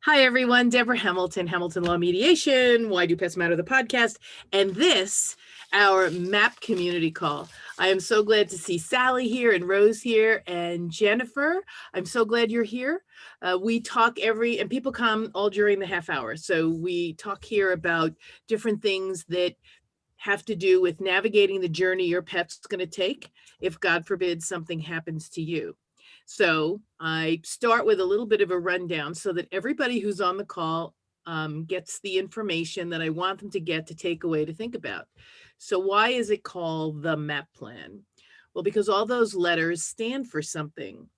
Hi, everyone. Deborah Hamilton, Hamilton Law Mediation, Why Do Pets Matter, the podcast, and this, our MAAP community call. I am so glad to see Sally here and Rose here and Jennifer. I'm so glad you're here. We talk and people come all during the half hour. So we talk here about different things that have to do with navigating the journey your pet's going to take if, God forbid, something happens to you. So I start with a little bit of a rundown so that everybody who's on the call gets the information that I want them to get to take away to think about. So why is it called the MAP plan? Well, because all those letters stand for something.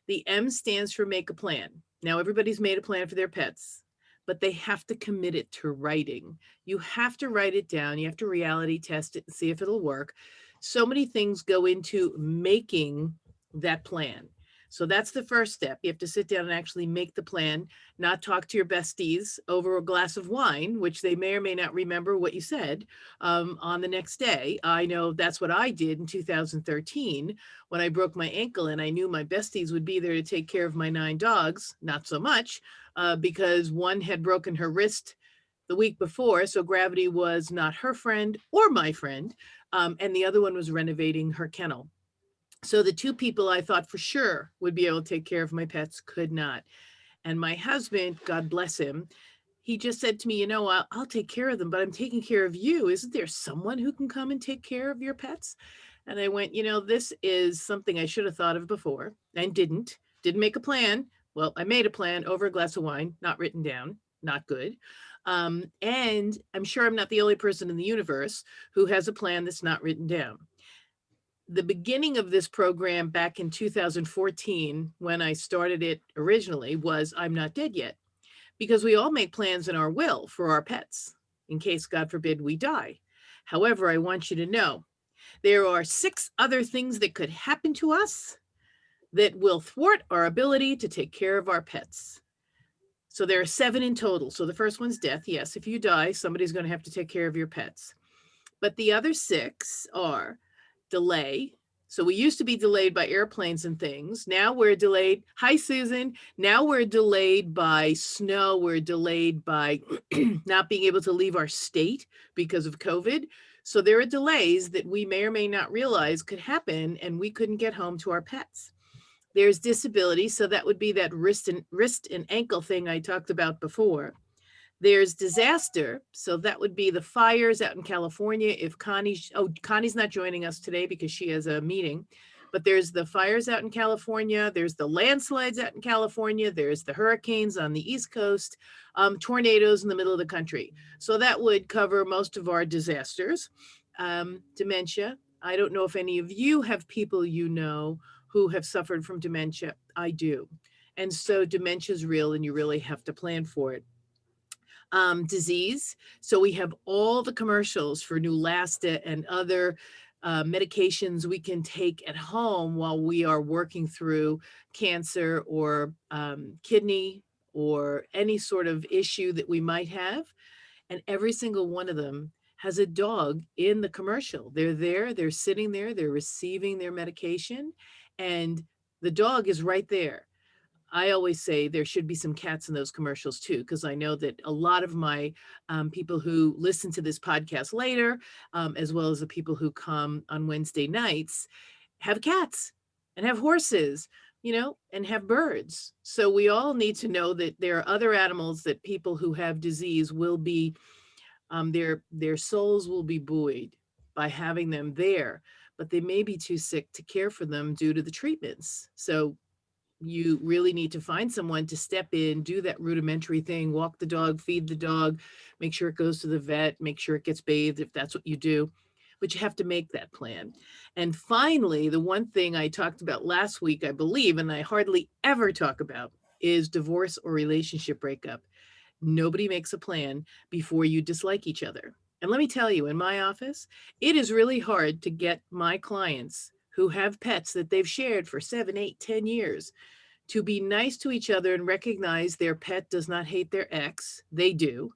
The M stands for make a plan. Now everybody's made a plan for their pets, but they have to commit it to writing. You have to write it down. You have to reality test it and see if it'll work. So many things go into making that plan. So that's the first step. You have to sit down and actually make the plan, not talk to your besties over a glass of wine, which they may or may not remember what you said on the next day. I know that's what I did in 2013 when I broke my ankle, and I knew my besties would be there to take care of my 9 dogs. Not so much because one had broken her wrist the week before, so gravity was not her friend or my friend, and the other one was renovating her kennel. So the 2 people I thought for sure would be able to take care of my pets could not. And my husband, God bless him, he just said to me, I'll take care of them, but I'm taking care of you. Isn't there someone who can come and take care of your pets? And I went, this is something I should have thought of before and didn't make a plan. Well, I made a plan over a glass of wine, not written down, not good. And I'm sure I'm not the only person in the universe who has a plan that's not written down. The beginning of this program back in 2014, when I started it originally, was I'm not dead yet, because we all make plans in our will for our pets in case, God forbid, we die. However, I want you to know there are 6 other things that could happen to us that will thwart our ability to take care of our pets. So there are 7 in total. So the first one's death. Yes, if you die, somebody's going to have to take care of your pets. But the other 6 are delay. So we used to be delayed by airplanes and things. Now we're delayed. Hi, Susan. Now we're delayed by snow. We're delayed by not being able to leave our state because of COVID. So there are delays that we may or may not realize could happen, and we couldn't get home to our pets. There's disability. So that would be that wrist and ankle thing I talked about before. There's disaster. So that would be the fires out in California. If Connie's not joining us today because she has a meeting, but there's the fires out in California. There's the landslides out in California. There's the hurricanes on the East Coast, tornadoes in the middle of the country. So that would cover most of our disasters. Dementia. I don't know if any of you have people who have suffered from dementia. I do. And so dementia is real, and you really have to plan for it. Disease. So we have all the commercials for Neulasta and other medications we can take at home while we are working through cancer or kidney or any sort of issue that we might have. And every single one of them has a dog in the commercial. They're there, they're sitting there, they're receiving their medication, and the dog is right there. I always say there should be some cats in those commercials too, because I know that a lot of my people who listen to this podcast later, as well as the people who come on Wednesday nights, have cats and have horses, and have birds. So we all need to know that there are other animals that people who have disease will be, their souls will be buoyed by having them there, but they may be too sick to care for them due to the treatments. So you really need to find someone to step in, do that rudimentary thing, walk the dog, feed the dog, make sure it goes to the vet, make sure it gets bathed if that's what you do. But you have to make that plan. And finally, the one thing I talked about last week, I believe, and I hardly ever talk about, is divorce or relationship breakup. Nobody makes a plan before you dislike each other. And let me tell you, in my office, it is really hard to get my clients who have pets that they've shared for 7, 8, 10 years to be nice to each other and recognize their pet does not hate their ex. They do.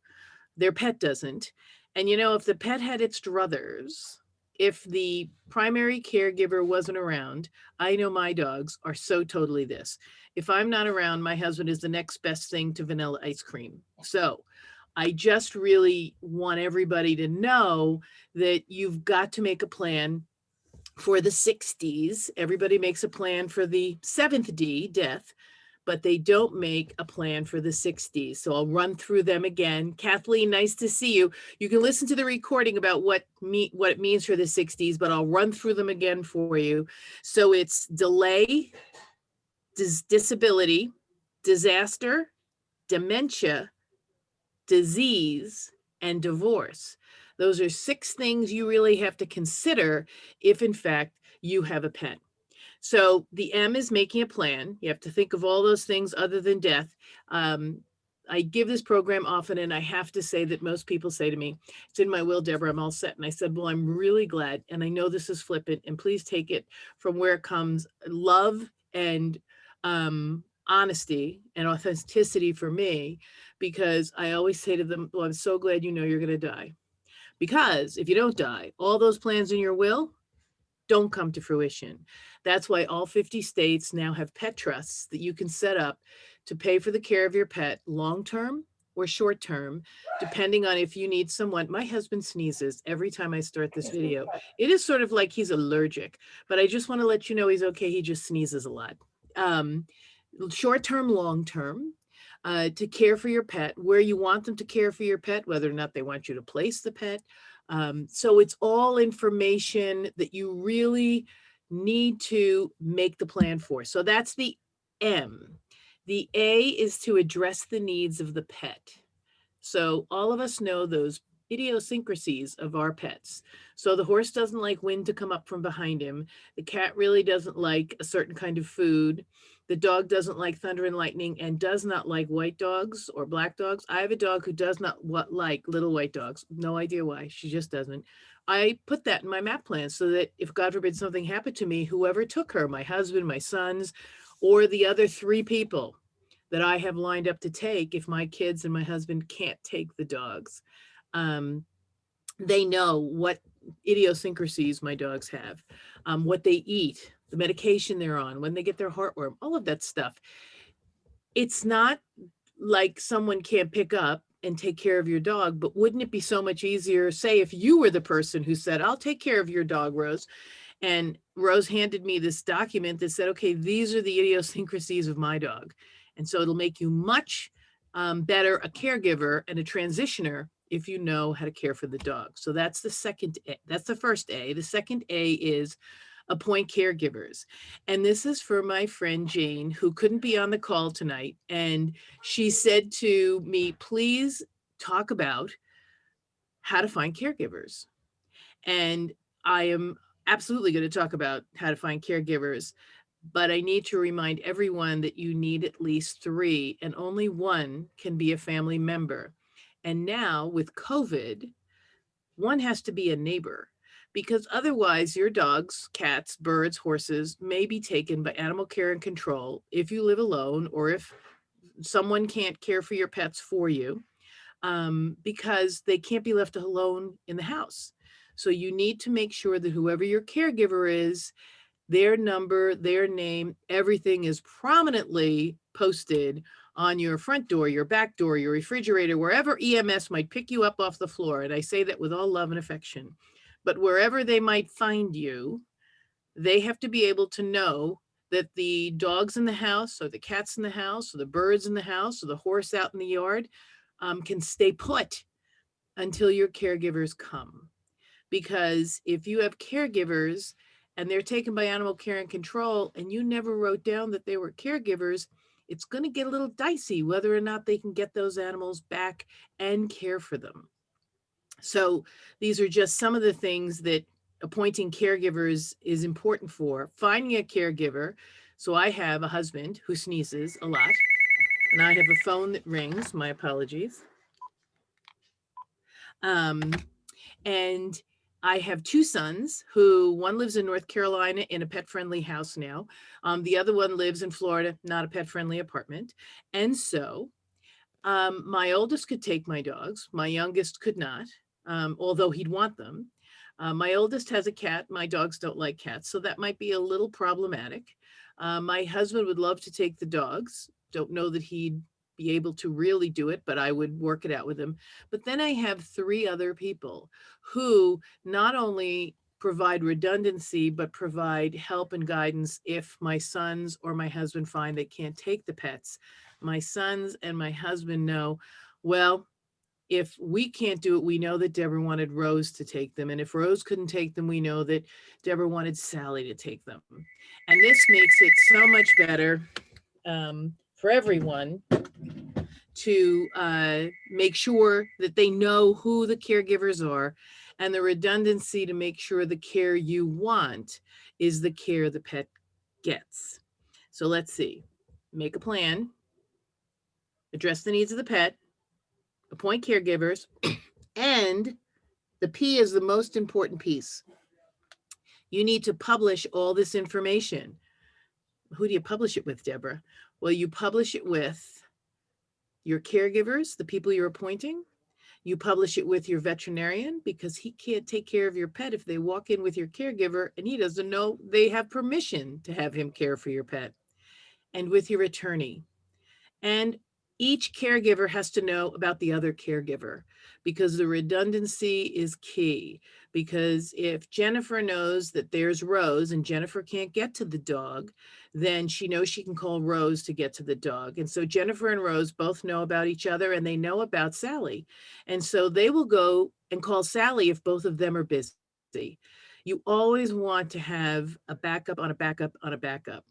Their pet doesn't. And if the pet had its druthers, if the primary caregiver wasn't around, I know my dogs are so totally this. If I'm not around, my husband is the next best thing to vanilla ice cream. So I just really want everybody to know that you've got to make a plan for the 6 Ds. Everybody makes a plan for the 7th D, death, but they don't make a plan for the 6 Ds. So I'll run through them again. Kathleen, nice to see you. You can listen to the recording about what it means for the 6 Ds, but I'll run through them again for you. So it's delay, disability, disaster, dementia, disease, and divorce. Those are 6 things you really have to consider if, in fact, you have a pet. So the M is making a plan. You have to think of all those things other than death. I give this program often, and I have to say that most people say to me, it's in my will, Deborah, I'm all set. And I said, well, I'm really glad. And I know this is flippant, and please take it from where it comes. Love and honesty and authenticity for me, because I always say to them, well, I'm so glad you know you're going to die. Because if you don't die, all those plans in your will don't come to fruition. That's why all 50 states now have pet trusts that you can set up to pay for the care of your pet long-term or short-term, depending on if you need someone. My husband sneezes every time I start this video. It is sort of like he's allergic, but I just want to let you know he's okay. He just sneezes a lot. Short-term, long-term, to care for your pet, where you want them to care for your pet, whether or not they want you to place the pet. So it's all information that you really need to make the plan for. So that's the M. The A is to address the needs of the pet. So all of us know those idiosyncrasies of our pets. So the horse doesn't like wind to come up from behind him. The cat really doesn't like a certain kind of food. The dog doesn't like thunder and lightning and does not like white dogs or black dogs. I have a dog who does not like little white dogs. No idea why. She just doesn't. I put that in my MAAP plan so that if God forbid something happened to me, whoever took her, my husband, my sons, or the other 3 people that I have lined up to take, if my kids and my husband can't take the dogs, they know what idiosyncrasies my dogs have, what they eat, the medication they're on, when they get their heartworm, all of that stuff. It's not like someone can't pick up and take care of your dog, but wouldn't it be so much easier, say, if you were the person who said, I'll take care of your dog, Rose, and Rose handed me this document that said, okay, these are the idiosyncrasies of my dog. And so it'll make you much better a caregiver and a transitioner if you know how to care for the dog. So that's the second A. That's the first A. The second A is appoint caregivers. And this is for my friend Jane, who couldn't be on the call tonight. And she said to me, please talk about how to find caregivers. And I am absolutely going to talk about how to find caregivers, but I need to remind everyone that you need at least 3, and only 1 can be a family member. And now with COVID, 1 has to be a neighbor, because otherwise your dogs, cats, birds, horses may be taken by animal care and control if you live alone or if someone can't care for your pets for you, because they can't be left alone in the house. So you need to make sure that whoever your caregiver is, their number, their name, everything is prominently posted on your front door, your back door, your refrigerator, wherever EMS might pick you up off the floor. And I say that with all love and affection. But wherever they might find you, they have to be able to know that the dogs in the house or the cats in the house or the birds in the house or the horse out in the yard can stay put until your caregivers come. Because if you have caregivers and they're taken by animal care and control and you never wrote down that they were caregivers, it's going to get a little dicey whether or not they can get those animals back and care for them. So these are just some of the things that appointing caregivers is important for. Finding a caregiver. So I have a husband who sneezes a lot, and I have a phone that rings. My apologies. And I have 2 sons who, one lives in North Carolina in a pet-friendly house now. The other one lives in Florida, not a pet-friendly apartment. And so my oldest could take my dogs. My youngest could not, although he'd want them. My oldest has a cat. My dogs don't like cats, so that might be a little problematic. My husband would love to take the dogs. Don't know that he'd be able to really do it, but I would work it out with him. But then I have three other people who not only provide redundancy, but provide help and guidance if my sons or my husband find they can't take the pets. My sons and my husband know, well, if we can't do it, we know that Deborah wanted Rose to take them. And if Rose couldn't take them, we know that Deborah wanted Sally to take them. And this makes it so much better for everyone to make sure that they know who the caregivers are, and the redundancy to make sure the care you want is the care the pet gets. So let's see, make a plan, address the needs of the pet, appoint caregivers, and the P is the most important piece. You need to publish all this information. Who do you publish it with, Deborah? Well, you publish it with your caregivers, the people you're appointing. You publish it with your veterinarian, because he can't take care of your pet if they walk in with your caregiver and he doesn't know they have permission to have him care for your pet. And with your attorney. And each caregiver has to know about the other caregiver, because the redundancy is key. Because if Jennifer knows that there's Rose and Jennifer can't get to the dog, then she knows she can call Rose to get to the dog. And so Jennifer and Rose both know about each other, and they know about Sally. And so they will go and call Sally if both of them are busy. You always want to have a backup on a backup on a backup.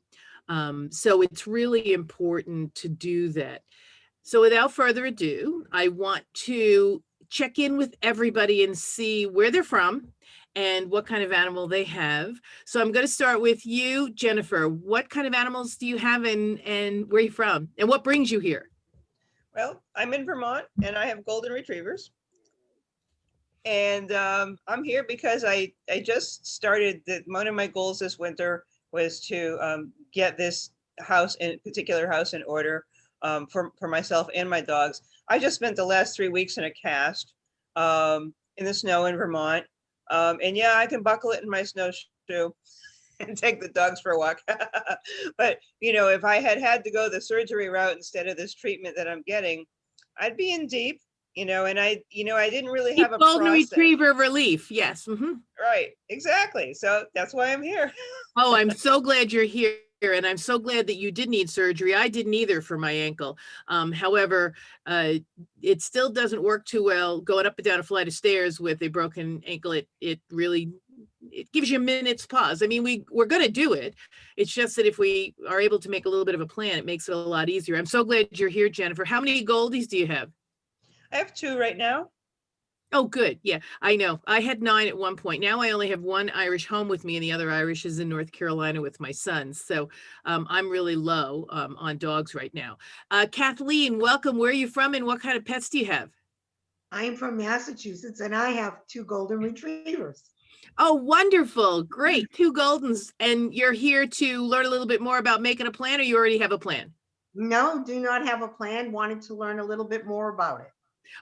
So it's really important to do that. So without further ado, I want to check in with everybody and see where they're from and what kind of animal they have. So I'm going to start with you, Jennifer. What kind of animals do you have, and where are you from, and what brings you here? Well, I'm in Vermont and I have golden retrievers. And I'm here because I just started one of my goals this winter was to get this particular house in order for myself and my dogs. I just spent the last 3 weeks in a cast in the snow in Vermont. And yeah, I can buckle it in my snowshoe and take the dogs for a walk. But, if I had to go the surgery route instead of this treatment that I'm getting, I'd be in deep, and I didn't really have a golden process. retriever relief. Yes. Mm-hmm. Right. Exactly. So that's why I'm here. Oh, I'm so glad you're here. And I'm so glad that you did need surgery. I didn't either for my ankle. However, it still doesn't work too well going up and down a flight of stairs with a broken ankle. It really gives you a minute's pause. I mean, we're going to do it. It's just that if we are able to make a little bit of a plan, it makes it a lot easier. I'm so glad you're here, Jennifer. How many Goldies do you have? I have 2 right now. Oh, good. Yeah, I know. I had 9 at one point. Now I only have one Irish home with me, and the other Irish is in North Carolina with my sons. So I'm really low on dogs right now. Kathleen, welcome. Where are you from, and what kind of pets do you have? I'm from Massachusetts, and I have 2 golden retrievers. Oh, wonderful. Great. 2 Goldens. And you're here to learn a little bit more about making a plan, or you already have a plan? No, do not have a plan. Wanted to learn a little bit more about it.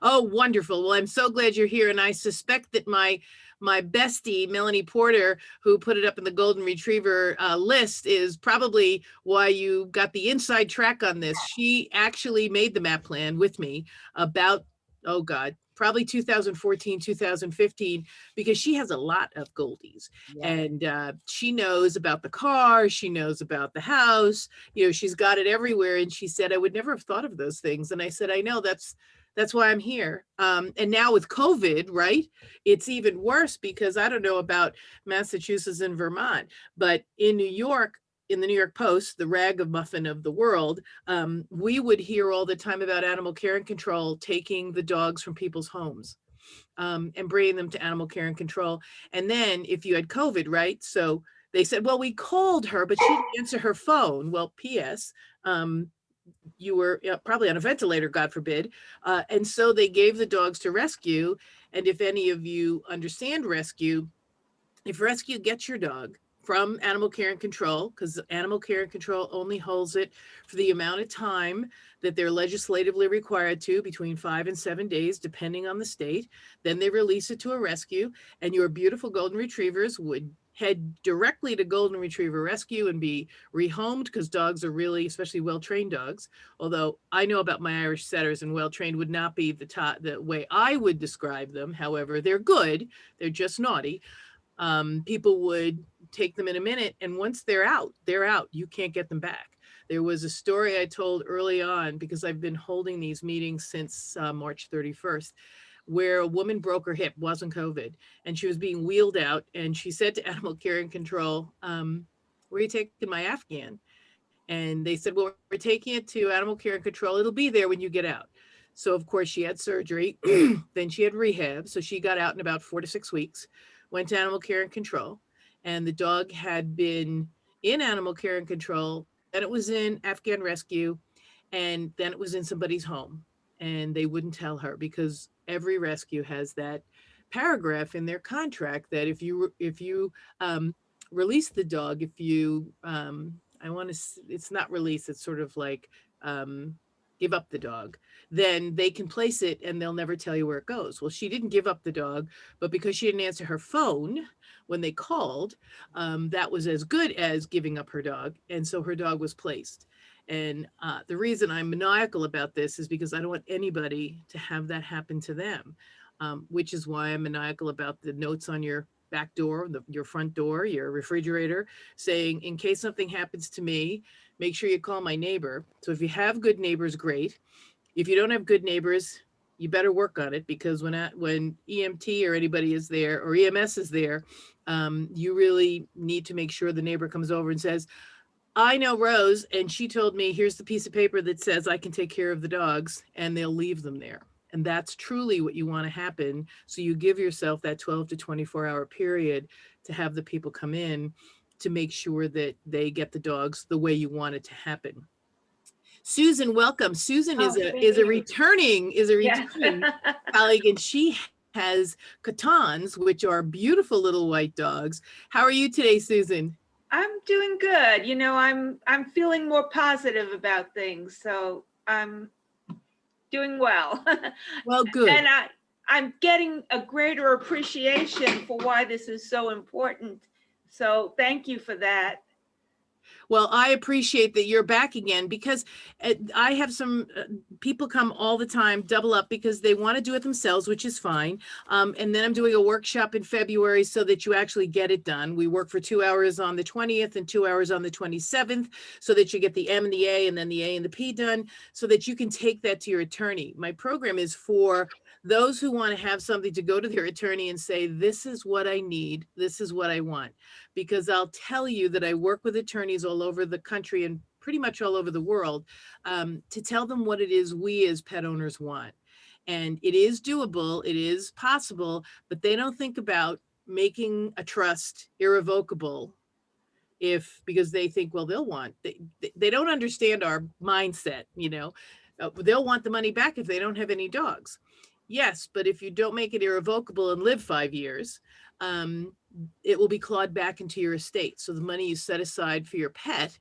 Oh, wonderful. Well, I'm so glad you're here. And I suspect that my bestie, Melanie Porter, who put it up in the Golden Retriever list, is probably why you got the inside track on this. She actually made the MAAP plan with me about, oh God, probably 2014, 2015, because she has a lot of Goldies. Yeah. And she knows about the car, she knows about the house, she's got it everywhere. And she said, I would never have thought of those things. And I said, I know, that's why I'm here. And now with COVID, right, it's even worse, because I don't know about Massachusetts and Vermont, but in New York, in the New York Post, the ragamuffin of the world, we would hear all the time about animal care and control taking the dogs from people's homes and bringing them to animal care and control. And then if you had COVID, right, so they said, well, we called her, but she didn't answer her phone. Well, P.S., you were probably on a ventilator, God forbid. And so they gave the dogs to rescue. And if any of you understand rescue, if rescue gets your dog from Animal Care and Control, because Animal Care and Control only holds it for the amount of time that they're legislatively required to, between 5 and 7 days, depending on the state. Then they release it to a rescue, and your beautiful golden retrievers would head directly to Golden Retriever Rescue and be rehomed, because dogs are really, especially well-trained dogs. Although I know about my Irish setters, and well-trained would not be the way I would describe them. However, they're good. They're just naughty. People would take them in a minute, and once they're out, they're out. You can't get them back. There was a story I told early on, because I've been holding these meetings since March 31st, where a woman broke her hip, wasn't COVID, and she was being wheeled out, and she said to Animal Care and Control, where are you taking my Afghan? And they said, well, we're taking it to Animal Care and Control. It'll be there when you get out. So of course she had surgery, then she had rehab. So she got out in about 4 to 6 weeks, went to Animal Care and Control, and the dog had been in Animal Care and Control, then it was in Afghan Rescue, and then it was in somebody's home. And they wouldn't tell her, because every rescue has that paragraph in their contract that if you release the dog, if you it's not release, it's sort of like give up the dog, then they can place it and they'll never tell you where it goes. Well, she didn't give up the dog, but because she didn't answer her phone when they called, that was as good as giving up her dog. And so her dog was placed. And the reason I'm maniacal about this is because I don't want anybody to have that happen to them, which is why I'm maniacal about the notes on your back door, your front door, your refrigerator, saying, in case something happens to me, make sure you call my neighbor. So if you have good neighbors, great. If you don't have good neighbors, you better work on it, because when EMT or anybody is there, or EMS is there, you really need to make sure the neighbor comes over and says, I know Rose, and she told me, here's the piece of paper that says I can take care of the dogs, and they'll leave them there. And that's truly what you want to happen. So you give yourself that 12 to 24-hour period to have the people come in to make sure that they get the dogs the way you want it to happen. Susan, welcome. Susan is a returning colleague, and she has Catons, which are beautiful little white dogs. How are you today, Susan? I'm doing good. You know, I'm feeling more positive about things, so I'm doing well. Well, good. And I'm getting a greater appreciation for why this is so important. So thank you for that. Well, I appreciate that you're back again, because I have some people come all the time, double up, because they want to do it themselves, which is fine. And then I'm doing a workshop in February so that you actually get it done. We work for 2 hours on the 20th and 2 hours on the 27th, so that you get the M and the A, and then the A and the P done, so that you can take that to your attorney. My program is for those who want to have something to go to their attorney and say, this is what I need, this is what I want. Because I'll tell you that I work with attorneys all over the country and pretty much all over the world, to tell them what it is we as pet owners want. And it is doable, it is possible, but they don't think about making a trust irrevocable because they think, well, they don't understand our mindset, they'll want the money back if they don't have any dogs. Yes, but if you don't make it irrevocable and live 5 years, it will be clawed back into your estate. So the money you set aside for your pet,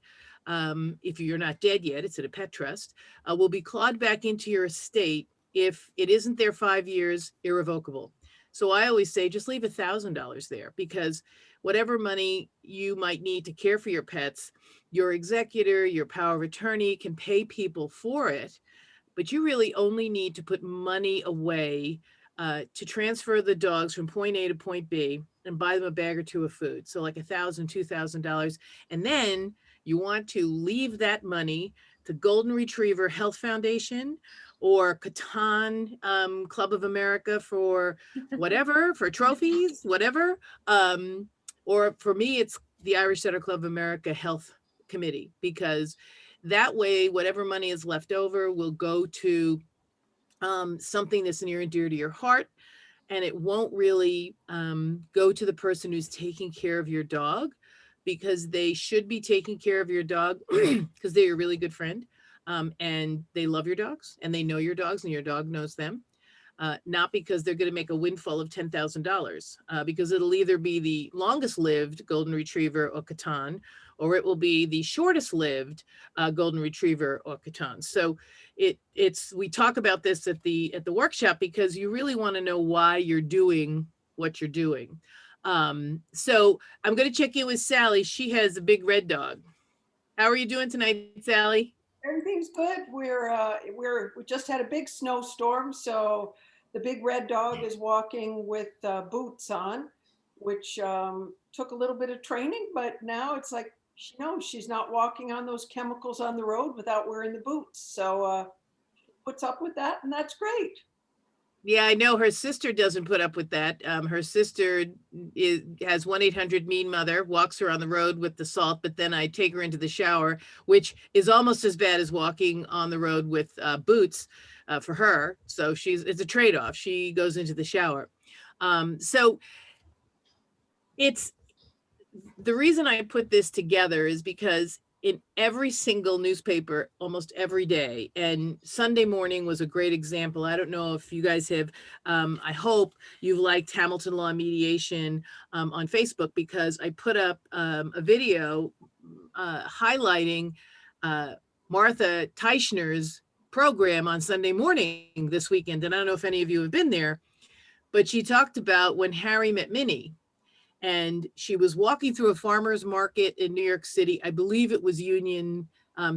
if you're not dead yet, it's in a pet trust, will be clawed back into your estate if it isn't there 5 years, irrevocable. So I always say, just leave $1,000 there, because whatever money you might need to care for your pets, your executor, your power of attorney can pay people for it. But you really only need to put money away to transfer the dogs from point A to point B and buy them a bag or two of food. So like $1,000, $2,000. And then you want to leave that money to Golden Retriever Health Foundation or Catan Club of America for whatever, for trophies, whatever. Or for me, it's the Irish Setter Club of America Health Committee, because that way, whatever money is left over will go to something that's near and dear to your heart, and it won't really go to the person who's taking care of your dog, because they should be taking care of your dog because they're a really good friend, and they love your dogs, and they know your dogs, and your dog knows them. not because they're going to make a windfall of $10,000, because it'll either be the longest lived golden retriever or Catan, or it will be the shortest lived golden retriever or Catan. So we talk about this at the workshop because you really want to know why you're doing what you're doing. So I'm going to check in with Sally. She has a big red dog. How are you doing tonight, Sally? Everything's good. We just had a big snowstorm, so the big red dog is walking with boots on, which took a little bit of training, but now it's like she knows she's not walking on those chemicals on the road without wearing the boots. So she puts up with that, and that's great. Yeah, I know her sister doesn't put up with that. Her sister has 1-800-MEAN mother, walks her on the road with the salt, but then I take her into the shower, which is almost as bad as walking on the road with boots for her. So it's a trade-off. She goes into the shower. So it's the reason I put this together is because in every single newspaper, almost every day, and Sunday morning was a great example. I don't know if you guys have, I hope you've liked Hamilton Law Mediation on Facebook, because I put up a video highlighting Martha Teichner's program on Sunday morning this weekend. And I don't know if any of you have been there, but she talked about when Harry met Minnie. And she was walking through a farmer's market in New York City. I believe it was Union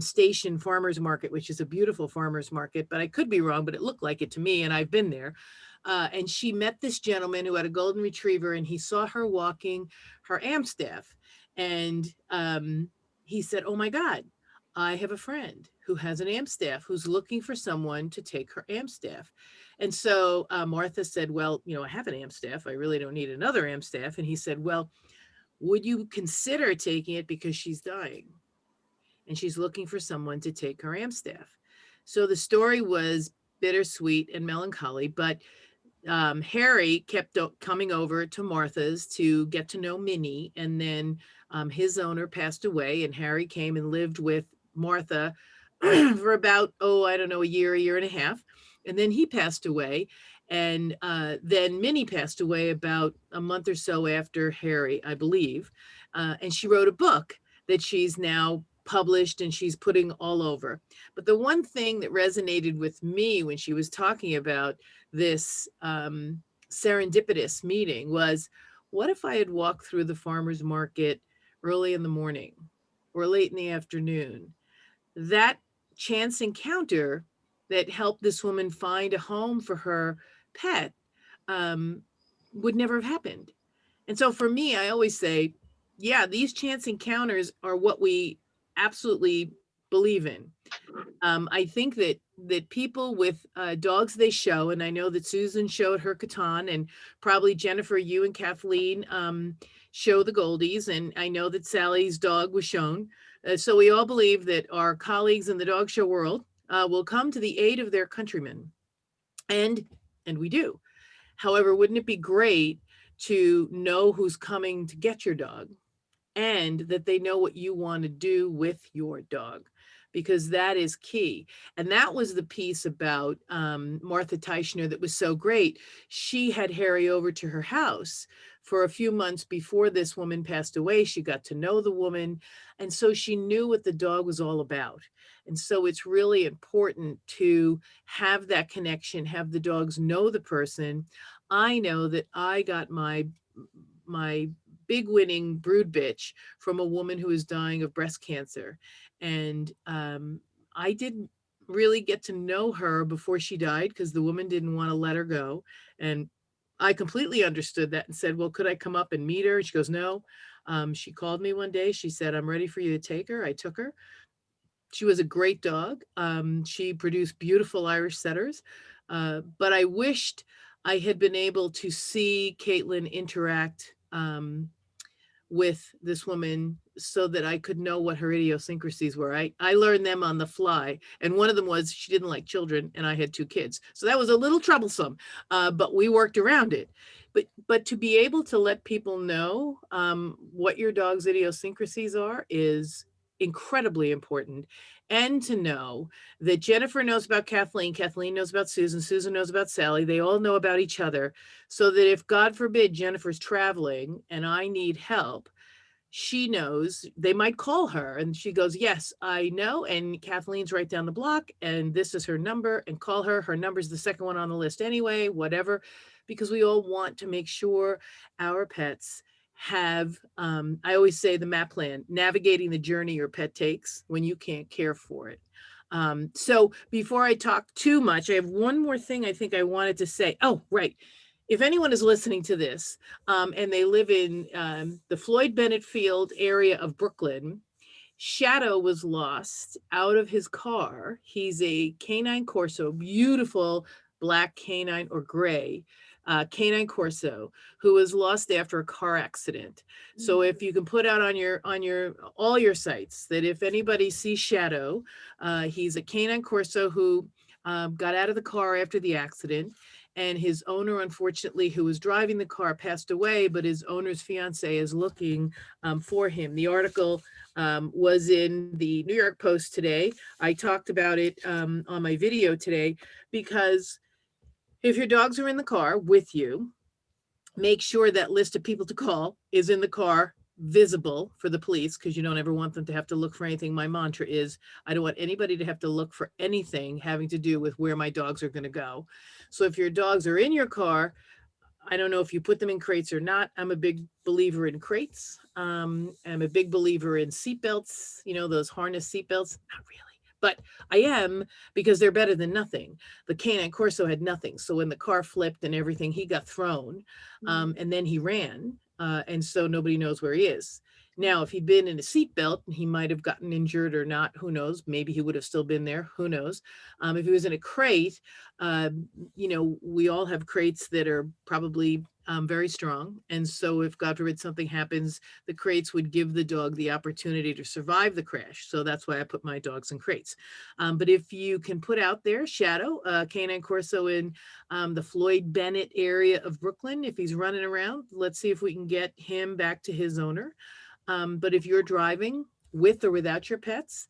Station Farmer's Market, which is a beautiful farmer's market, but I could be wrong, but it looked like it to me, and I've been there. And she met this gentleman who had a golden retriever, and he saw her walking her Amstaff. And he said, "Oh my God, I have a friend who has an Amstaff who's looking for someone to take her Amstaff." And so Martha said, "Well, I have an Amstaff. I really don't need another Amstaff." And he said, "Well, would you consider taking it because she's dying and she's looking for someone to take her Amstaff?" So the story was bittersweet and melancholy, but Harry kept coming over to Martha's to get to know Minnie. And then his owner passed away, and Harry came and lived with Martha for about, I don't know, a year and a half. And then he passed away. And then Minnie passed away about a month or so after Harry, I believe. And she wrote a book that she's now published and she's putting all over. But the one thing that resonated with me when she was talking about this serendipitous meeting was, what if I had walked through the farmer's market early in the morning or late in the afternoon? That chance encounter that helped this woman find a home for her pet would never have happened. And so for me, I always say, yeah, these chance encounters are what we absolutely believe in. I think that people with dogs they show, and I know that Susan showed her Catan, and probably Jennifer, you and Kathleen show the Goldies, and I know that Sally's dog was shown. So we all believe that our colleagues in the dog show world will come to the aid of their countrymen, and we do. However, wouldn't it be great to know who's coming to get your dog, and that they know what you want to do with your dog, because that is key. And that was the piece about Martha Teichner that was so great. She had Harry over to her house for a few months before this woman passed away. She got to know the woman, and so she knew what the dog was all about. And so it's really important to have that connection, have the dogs know the person. I know that I got my big winning brood bitch from a woman who is dying of breast cancer. And I didn't really get to know her before she died because the woman didn't want to let her go. And I completely understood that and said, "Well, could I come up and meet her?" And she goes, "No." She called me one day. She said, "I'm ready for you to take her." I took her. She was a great dog. She produced beautiful Irish setters. But I wished I had been able to see Caitlin interact with this woman so that I could know what her idiosyncrasies were. I learned them on the fly. And one of them was she didn't like children, and I had 2 kids. So that was a little troublesome, but we worked around it. But to be able to let people know what your dog's idiosyncrasies are is incredibly important. And to know that Jennifer knows about Kathleen, Kathleen knows about Susan, Susan knows about Sally. They all know about each other. So that if, God forbid, Jennifer's traveling and I need help, she knows. They might call her and she goes, yes, I know. And Kathleen's right down the block and this is her number, and call her. Her number's the second one on the list anyway, whatever, because we all want to make sure our pets have, I always say the MAP plan, navigating the journey your pet takes when you can't care for it. So before I talk too much, I have one more thing I think I wanted to say. Oh, right. If anyone is listening to this and they live in the Floyd Bennett Field area of Brooklyn, Shadow was lost out of his car. He's a canine Corso, beautiful black canine or gray canine Corso, who was lost after a car accident. So if you can put out on your all your sites that if anybody sees Shadow, he's a canine Corso who got out of the car after the accident. And his owner, unfortunately, who was driving the car, passed away, but his owner's fiance is looking for him. The article was in the New York Post today. I talked about it on my video today, because if your dogs are in the car with you, make sure that list of people to call is in the car, visible for the police, because you don't ever want them to have to look for anything. My mantra is, I don't want anybody to have to look for anything having to do with where my dogs are going to go. So if your dogs are in your car, I don't know if you put them in crates or not. I'm a big believer in crates. I'm a big believer in seatbelts, you know, those harness seatbelts. Not really, but I am, because they're better than nothing. The canine Corso had nothing. So when the car flipped and everything, he got thrown and then he ran. And so nobody knows where he is. Now, if he'd been in a seatbelt, he might have gotten injured or not. Who knows? Maybe he would have still been there. Who knows? If he was in a crate, you know, we all have crates that are probably very strong. And so if God forbid something happens, the crates would give the dog the opportunity to survive the crash. So that's why I put my dogs in crates. But if you can put out there Shadow, canine Corso in the Floyd Bennett area of Brooklyn, if he's running around, let's see if we can get him back to his owner. But if you're driving with or without your pets,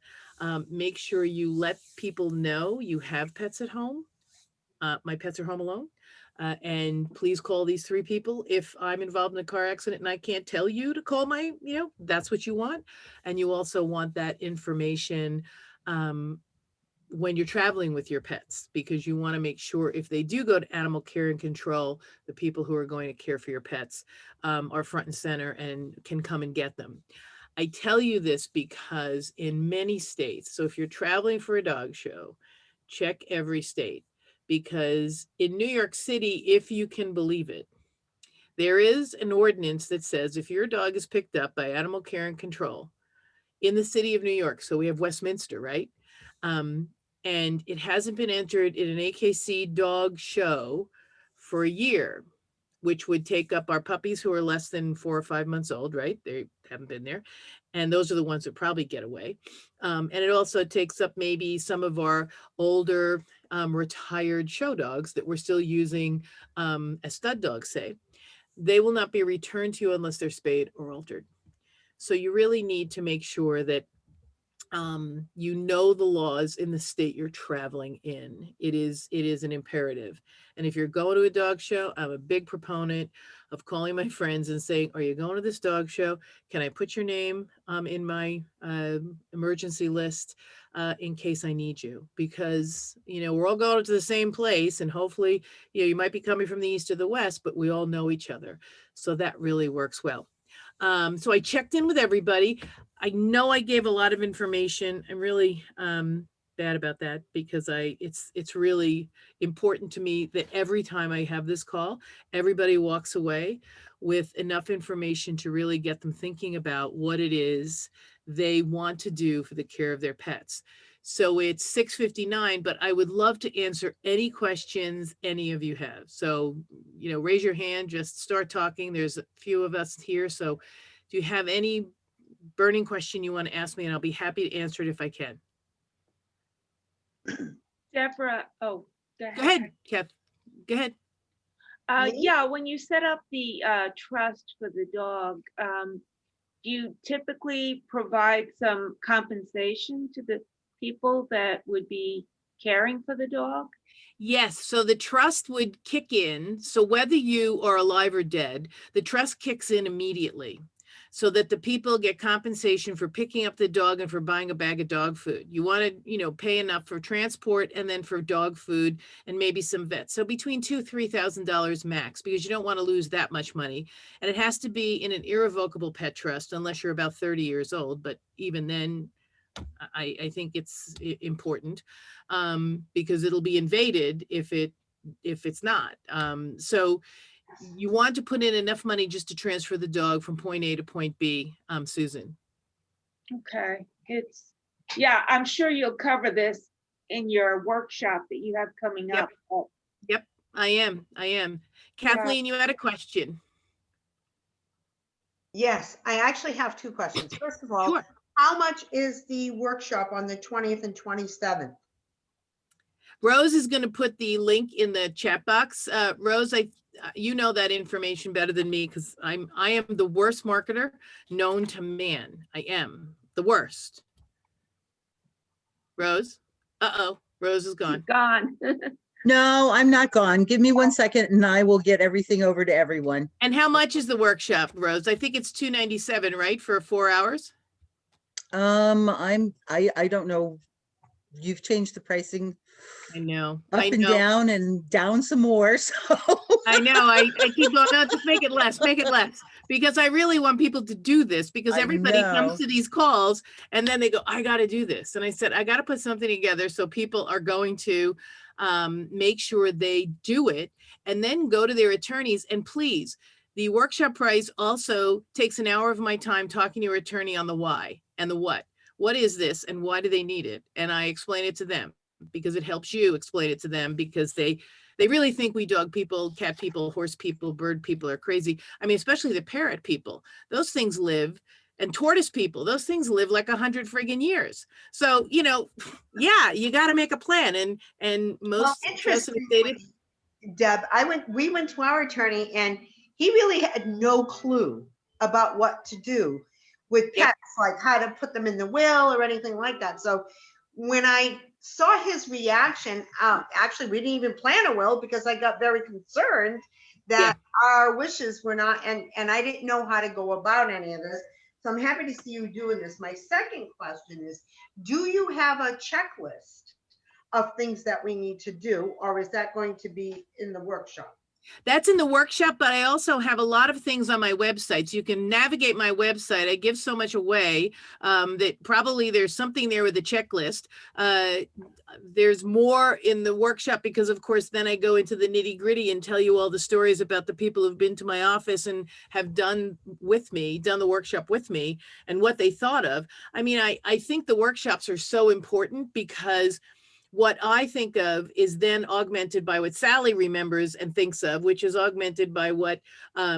make sure you let people know you have pets at home. My pets are home alone. And please call these 3 people. If I'm involved in a car accident and I can't tell you to call my, you know, that's what you want. And you also want that information when you're traveling with your pets, because you want to make sure if they do go to animal care and control, the people who are going to care for your pets are front and center and can come and get them. I tell you this because in many states, so if you're traveling for a dog show, check every state, because in New York City, if you can believe it, there is an ordinance that says if your dog is picked up by animal care and control in the city of New York, so we have Westminster, right? And it hasn't been entered in an AKC dog show for a year, which would take up our puppies who are less than 4 or 5 months old, right? They haven't been there. And those are the ones that probably get away. And it also takes up maybe some of our older retired show dogs that we're still using as stud dogs, say. They will not be returned to you unless they're spayed or altered. So you really need to make sure that you know the laws in the state you're traveling in. It is an imperative. And if you're going to a dog show, I'm a big proponent of calling my friends and saying, are you going to this dog show? Can I put your name in my emergency list in case I need you? Because, you know, we're all going to the same place, and hopefully, you know, you might be coming from the east or the west, but we all know each other. So that really works well. So I checked in with everybody. I know I gave a lot of information. I'm really bad about that, because it's really important to me that every time I have this call, everybody walks away with enough information to really get them thinking about what it is they want to do for the care of their pets. So it's 6:59, but I would love to answer any questions any of you have. So, you know, raise your hand, just start talking. There's a few of us here. So do you have any burning question you want to ask me, and I'll be happy to answer it if I can. Deborah, oh, go Go ahead, Kath. Go ahead. Me? Yeah, when you set up the trust for the dog, do you typically provide some compensation to the people that would be caring for the dog? Yes, so the trust would kick in. So whether you are alive or dead, the trust kicks in immediately so that the people get compensation for picking up the dog and for buying a bag of dog food. You want to, pay enough for transport and then for dog food and maybe some vets. So between $2,000-3,000 max, because you don't want to lose that much money. And it has to be in an irrevocable pet trust unless you're about 30 years old. But even then, I think it's important because it'll be invaded if it's not. So you want to put in enough money just to transfer the dog from point A to point B, Susan. Okay, yeah, I'm sure you'll cover this in your workshop that you have coming Yep. up. Yep, I am. Kathleen, you had a question. Yes, I actually have two questions. First of all, Sure. how much is the workshop on the 20th and 27th? Rose is going to put the link in the chat box. Rose, you know that information better than me because I am the worst marketer known to man. I am the worst. Rose? Uh-oh, Rose is gone. Gone. No, I'm not gone. Give me 1 second and I will get everything over to everyone. And how much is the workshop, Rose? I think it's $297, right, for 4 hours? I don't know. You've changed the pricing I know. up and down some more. So I know. I keep going, no, just make it less, because I really want people to do this because I everybody know. comes to these calls and then they go, I got to do this. And I said, I got to put something together so people are going to make sure they do it and then go to their attorneys. And please, the workshop price also takes an hour of my time talking to your attorney on the why and the what. What is this and why do they need it? And I explain it to them because it helps you explain it to them because they really think we dog people, cat people, horse people, bird people are crazy. I mean, especially the parrot people. Those things live, and tortoise people, those things live like 100 friggin' years. So, yeah, you got to make a plan. And most Interestingly, Deb, we went to our attorney and he really had no clue about what to do with pets, Yep. like how to put them in the will or anything like that. So when I saw his reaction, actually, we didn't even plan a will because I got very concerned that our wishes were not, and I didn't know how to go about any of this. So I'm happy to see you doing this. My second question is, do you have a checklist of things that we need to do, or is that going to be in the workshop? That's in the workshop, but I also have a lot of things on my website. So you can navigate my website. I give so much away that probably there's something there with the checklist. There's more in the workshop because, of course, then I go into the nitty gritty and tell you all the stories about the people who've been to my office and have done the workshop with me and what they thought of. I mean, I think the workshops are so important because what I think of is then augmented by what Sally remembers and thinks of, which is augmented by what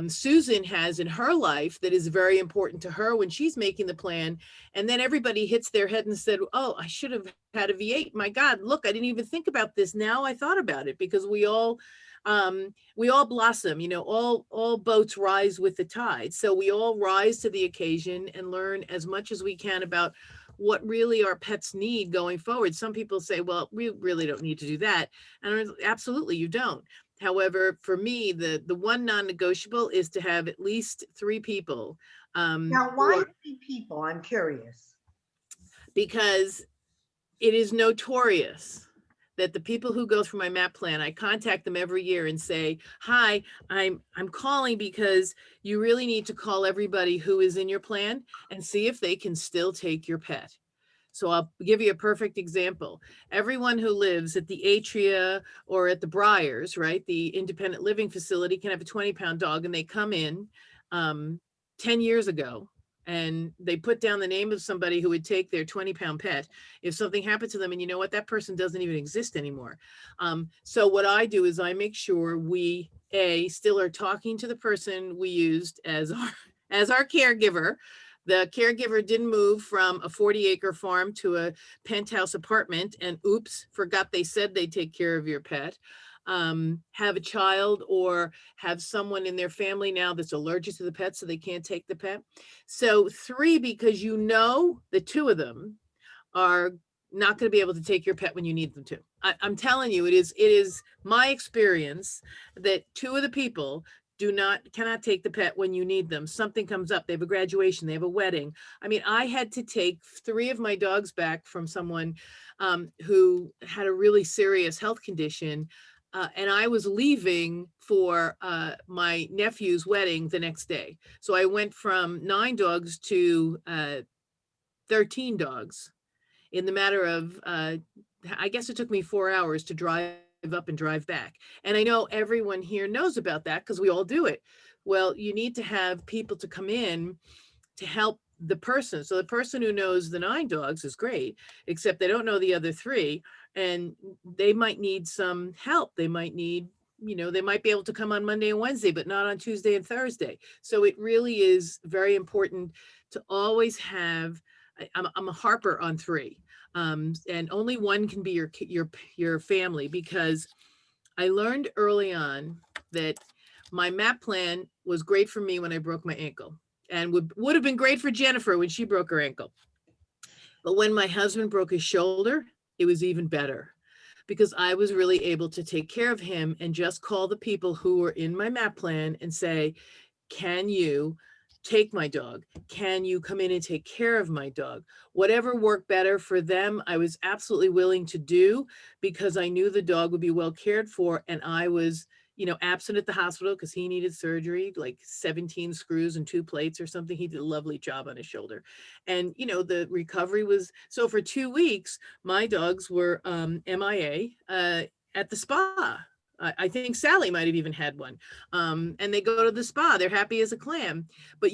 Susan has in her life that is very important to her when she's making the plan. And then everybody hits their head and said, oh, I should have had a V8. My God, look, I didn't even think about this. Now I thought about it because we all blossom, all boats rise with the tide. So we all rise to the occasion and learn as much as we can about what really our pets need going forward. Some people say, well, we really don't need to do that. And absolutely, you don't. However, for me, the one non-negotiable is to have at least 3 people. Now, why 3 people? I'm curious. Because it is notorious that the people who go through my MAAP plan, I contact them every year and say, hi, I'm calling because you really need to call everybody who is in your plan and see if they can still take your pet. So I'll give you a perfect example. Everyone who lives at the Atria or at the Briars, right, the independent living facility, can have a 20-pound dog, and they come in 10 years ago and they put down the name of somebody who would take their 20-pound pet if something happened to them. And you know what? That person doesn't even exist anymore. So what I do is I make sure we still are talking to the person we used as our caregiver. The caregiver didn't move from a 40-acre farm to a penthouse apartment and oops, forgot they said they'd take care of your pet. have a child or have someone in their family now that's allergic to the pet, so they can't take the pet. So 3, because you know the 2 of them are not going to be able to take your pet when you need them to. I'm telling you, it is my experience that 2 of the people cannot take the pet when you need them. Something comes up, they have a graduation, they have a wedding. I mean, I had to take 3 of my dogs back from someone who had a really serious health condition. And I was leaving for my nephew's wedding the next day. So I went from 9 dogs to 13 dogs in the matter of, I guess it took me 4 hours to drive up and drive back. And I know everyone here knows about that because we all do it. Well, you need to have people to come in to help the person. So the person who knows the 9 dogs is great, except they don't know the other 3, and they might need some help. They might need, they might be able to come on Monday and Wednesday, but not on Tuesday and Thursday. So it really is very important to always have, I'm a harper on 3. And only 1 can be your family, because I learned early on that my MAP plan was great for me when I broke my ankle, and would have been great for Jennifer when she broke her ankle. But when my husband broke his shoulder, it was even better, because I was really able to take care of him and just call the people who were in my MAP plan and say, can you take my dog? Can you come in and take care of my dog? Whatever worked better for them, I was absolutely willing to do, because I knew the dog would be well cared for. And I was, absent at the hospital because he needed surgery, like 17 screws and 2 plates or something. He did a lovely job on his shoulder. And, the recovery was, so for 2 weeks, my dogs were MIA at the spa. I think Sally might have even had one. And they go to the spa, they're happy as a clam, but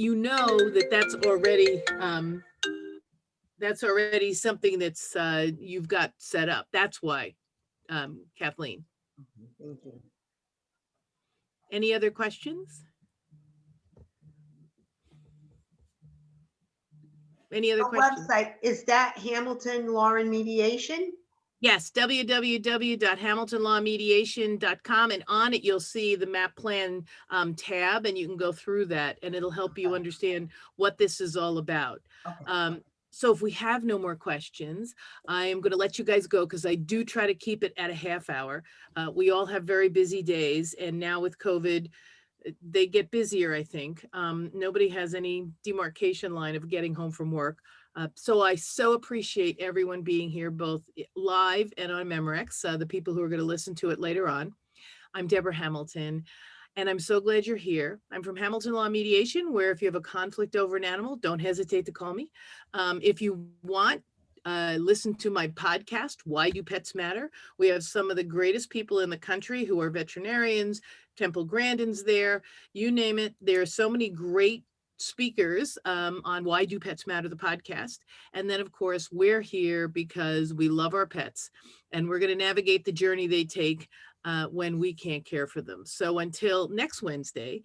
that's already something that's you've got set up. That's why, Kathleen. Thank you. Any other questions? Any other Our questions? website, is that Hamilton Law and Mediation? Yes, www.hamiltonlawmediation.com, and on it you'll see the MAP plan tab, and you can go through that, and it'll help you understand what this is all about. Okay. So if we have no more questions, I am going to let you guys go, because I do try to keep it at a half hour. We all have very busy days, and now with COVID, they get busier, I think. Nobody has any demarcation line of getting home from work. So I so appreciate everyone being here, both live and on Memorex, the people who are going to listen to it later on. I'm Deborah Hamilton, and I'm so glad you're here. I'm from Hamilton Law Mediation, where if you have a conflict over an animal, don't hesitate to call me. If you want, listen to my podcast, Why Do Pets Matter? We have some of the greatest people in the country who are veterinarians, Temple Grandin's there, you name it. There are so many great speakers on Why Do Pets Matter, the podcast. And then, of course, we're here because we love our pets, and we're going to navigate the journey they take when we can't care for them. So until next Wednesday,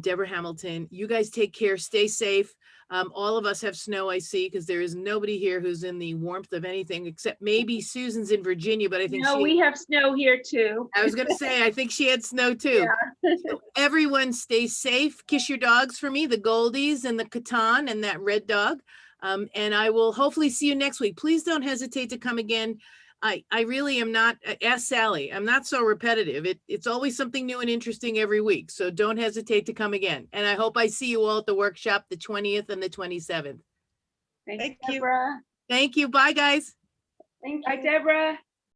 Deborah Hamilton, you guys take care, stay safe. All of us have snow, I see, because there is nobody here who's in the warmth of anything, except maybe Susan's in Virginia, but I think No, we have snow here too. I was going to say, I think she had snow too. Yeah. So everyone stay safe. Kiss your dogs for me, the Goldies and the Catan and that red dog. And I will hopefully see you next week. Please don't hesitate to come again. I really am not, ask Sally, I'm not so repetitive. It's always something new and interesting every week. So don't hesitate to come again. And I hope I see you all at the workshop, the 20th and the 27th. Thanks, Thank you. Deborah. Thank you. Bye, guys. Thank Bye, you. Deborah.